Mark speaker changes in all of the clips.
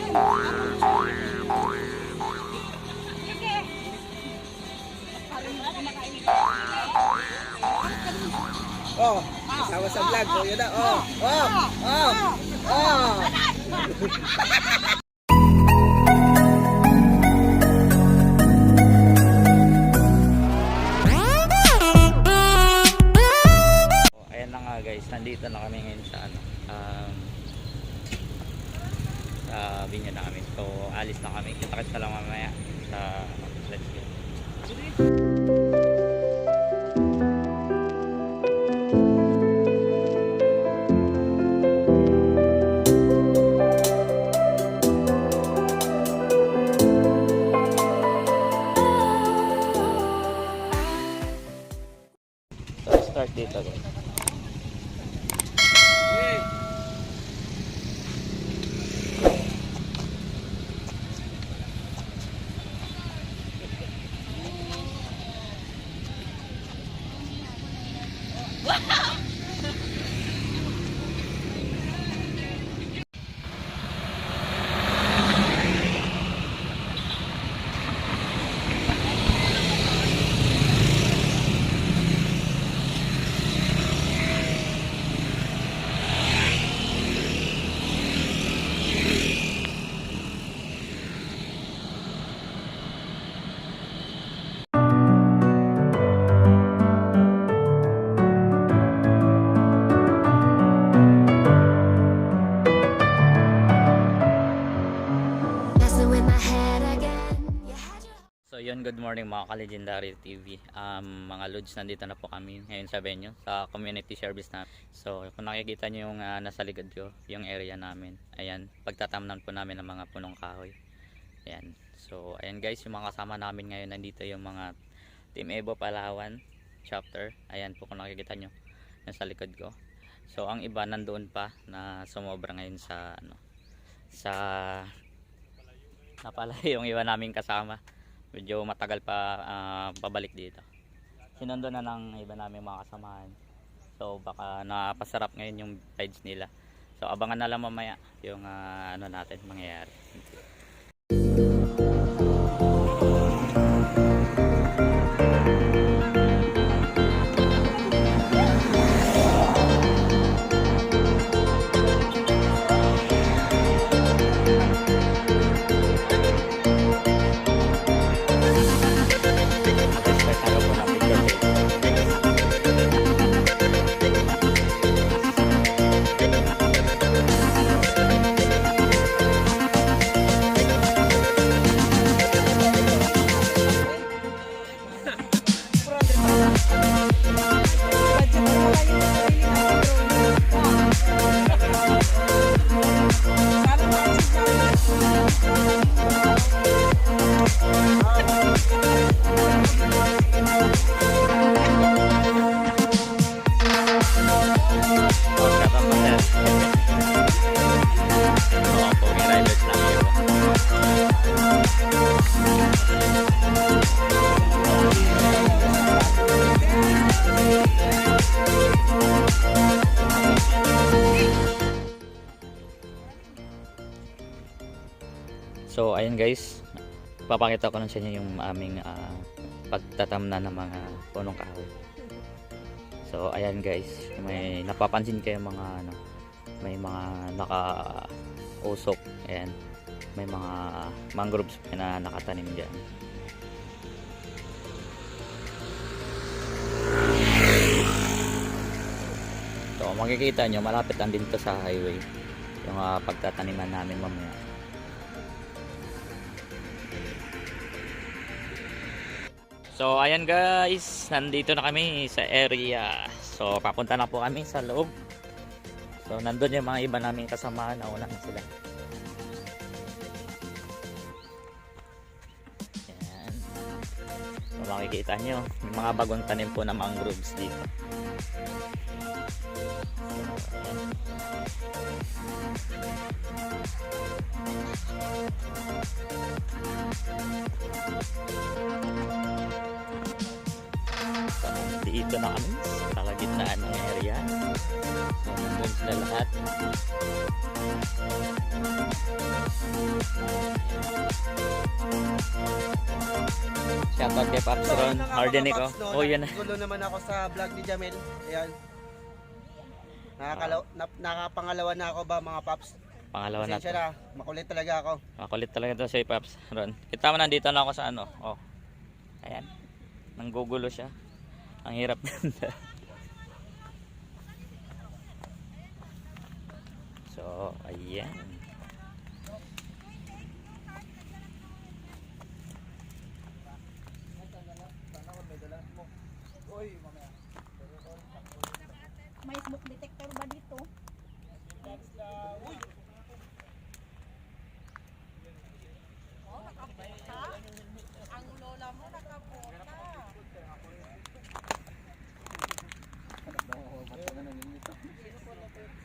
Speaker 1: Oh, kasama sa vlog. So, yun na. Oh, oh, oh, oh. Ayan na nga guys, nandito na kami ngayon sa ano, sa binyo namin. So, alis na kami. Kita-kits na lang mamaya sa let's go. Start dito guys. So yun, good morning mga ka-Legendary TV. Mga lods, nandito na po kami ngayon sa venue, sa community service na. So kung nakikita nyo yung nasa likod ko, yung area namin, ayan, pagtatamnan po namin ng mga punong kahoy. Ayan, so ayan guys, yung mga kasama namin ngayon, nandito yung mga Team Evo Palawan chapter. Ayan po kung nakikita nyo, yung sa likod ko. So ang iba nandoon pa na sumobra ngayon sa ano, sa napalayo yung iba naming kasama. Medyo matagal pa pabalik dito. Sinundo na ng iba namin mga kasamahan. So baka napasarap ngayon yung rides nila. So abangan na lang mamaya yung ano natin mangyayari. So ayun guys, papakita ko lang sa inyo yung aming pagtatamnan ng mga punong kahoy. So ayan guys, may napapansin kayo mga ano, may mga naka-usok, ayan, may mga mangroves na nakatanim diyan. So makikita nyo, malapit lang din to sa highway yung pagtataniman namin mamaya. So ayan guys, nandito na kami sa area. So papunta na po kami sa loob. So nandun yung mga iba namin kasama, nauna na sila. Ayan. So makikita nyo, may mga bagong tanim po na mangroves dito. Dito na kami sa kalagitnaan ng area. So nandun sila lahat. Shoutout kay Pops Ron. Hardening ko. Oh, yan na.
Speaker 2: Gulo naman ako sa vlog ni Jamel. Ayan. Nakapangalawa na ako ba mga Pops?
Speaker 1: Pangalawa na to.
Speaker 2: Na. Makulit talaga ako.
Speaker 1: Makulit talaga to si Pops Ron. Kita mo, nandito na ako sa ano. Oh. Ayan. Nanggugulo siya. Ang hirap nanda. So, ayan.
Speaker 3: May smoke detector ba dito? Oh, nakapunta? Ang lola mo nakapunta.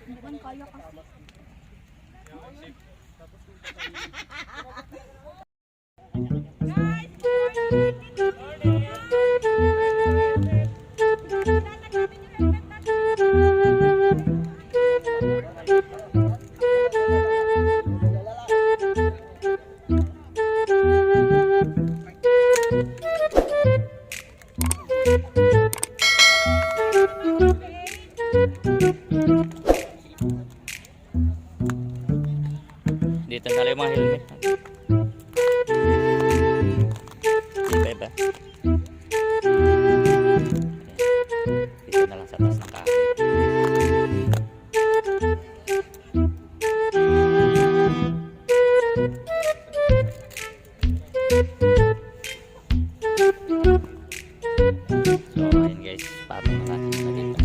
Speaker 3: Hindi man kaya kasi.
Speaker 1: Dito na lang yung mga helmet. Dito ba? Dito na lang sa taas ng kahoy. So ayun guys, patong na natin sa dito.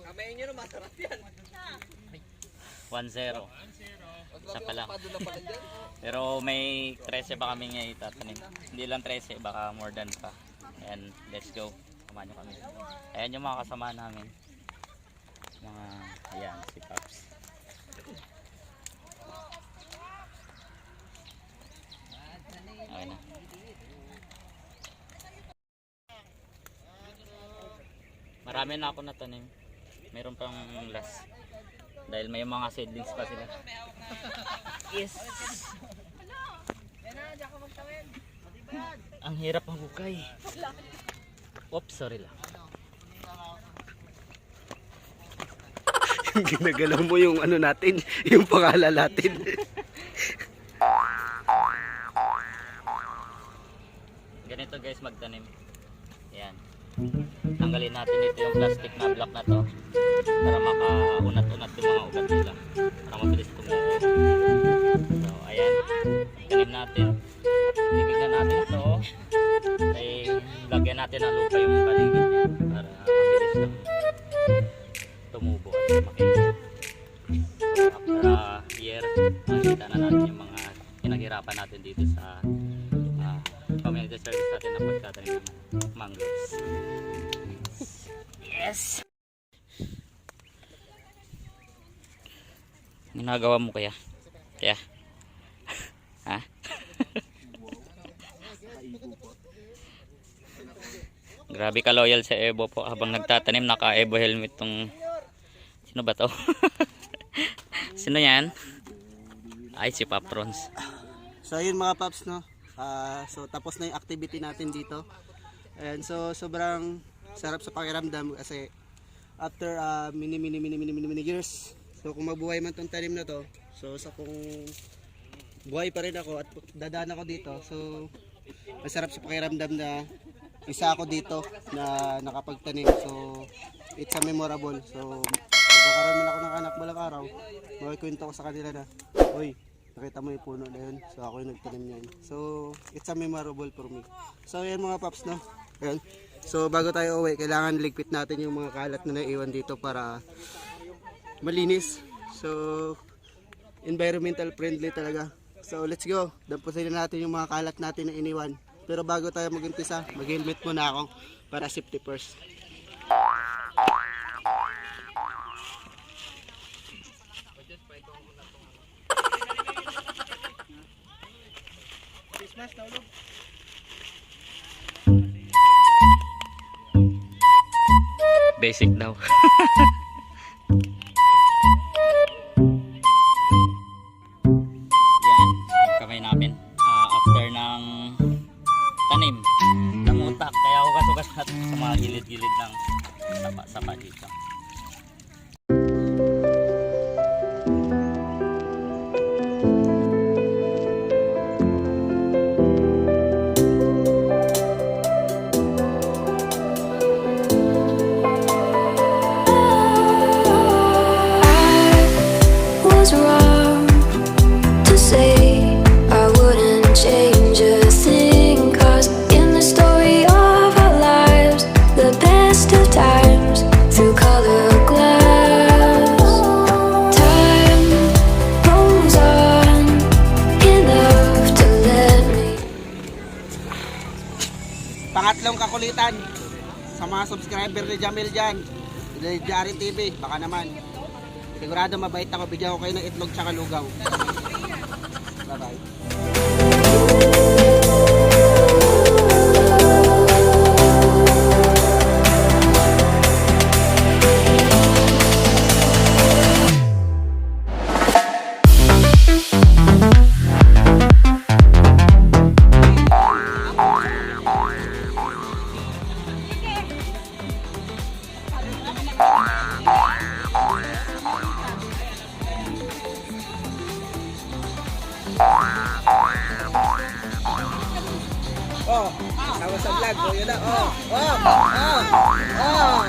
Speaker 2: Kamayin nyo na masarap yan.
Speaker 1: 1-0. Isa pa lang. Pero may 13 pa kami ngayon itatanim. Hindi lang 13, baka more than pa. Ayan, let's go. Samahan nyo kami. Ayan yung mga kasama namin. Mga, ayan, si Pops. Okay na. Marami na ako natanim. Meron pang last. Dahil may mga seedlings pa sila. Yes! Ang hirap maghukay. Oops, sorry lang.
Speaker 2: Ginagalaw mo yung ano natin, yung pangalan natin.
Speaker 1: Ganito guys magtanim. Ayan. Tanggalin natin dito yung plastic na block na to para makaunat-unat yung mga ugat nila para mabilis tumubo. So ayan, tanim natin. Ibigyan natin ito ay lagyan natin ng lupa yung paligid niya para mabilis lang tumubo at lumaki. So after a year, makikita na natin yung mga pinaghirapan natin dito sa community service natin na pagtatanim ng mangroves. Yes! Ginagawa mo kaya? Kaya? Ha? Grabe ka loyal sa Evo po habang nagtatanim, naka Evo helmet tong... Sino ba to? Sino yan? Ay, si Paprons.
Speaker 2: So ayun mga paps, no. So tapos na yung activity natin dito. And so sobrang sarap sa pakiramdam kasi after many years. So kung mabuhay man tong tanim na to, so sa kung buhay pa rin ako at dadaan ako dito. So masarap sa pakiramdam na isa ako dito na nakapagtanim. So it's a memorable. So magkakaroon man ako ng anak balang araw, makikwento ko sa kanila na, "Hoy, nakita mo yung puno na yun, so ako yung nagtanim niyan." So it's a memorable for me. So yan mga paps, no. Ayan. So bago tayo uwi, kailangan ligpit natin yung mga kalat na naiwan dito para malinis. So environmental friendly talaga. So let's go. Dampusin na natin yung mga kalat natin na iniwan. Pero bago tayo mag-umpisa, mag-helmet muna ako para safety first.
Speaker 1: Basic daw. Yan, yung kamay namin. After ng tanim, namutak. Kaya hugas-hugas natin sa mga gilid-gilid ng sapa dito.
Speaker 4: Was wrong to say I wouldn't change a thing, 'cause in the story of our lives, the best of times through color glass, time rolls on enough to let me.
Speaker 2: Pangatlong kakulitan sa mga subscriber ni Jamil dyan, ni Jari TV, baka naman. Sigurado mabait ako, bigyan ko kayo ng itlog tsaka lugaw. Bye bye. Oh, sama sa vlog. Oh, yun na. Oh, oh, oh, oh.